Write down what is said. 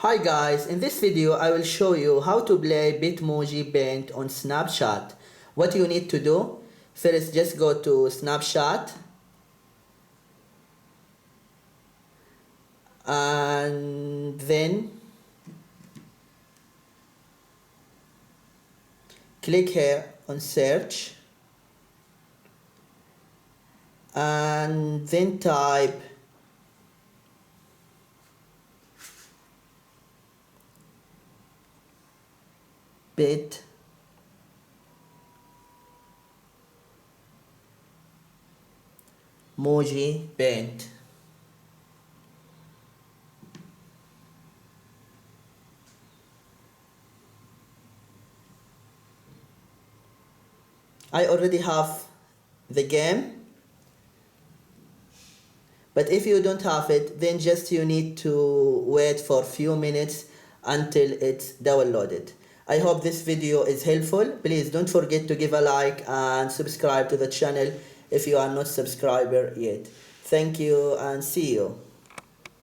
Hi guys, in this video I will show you how to play Bitmoji Paint on Snapchat. What you need to do, first just go to Snapchat and then click here on search and then type Bitmoji Paint. I already have the game, but if you don't have it, then just you need to wait for a few minutes until it's downloaded. I hope this video is helpful. Please don't forget to give a like and subscribe to the channel if you are not subscriber yet. Thank you and see you.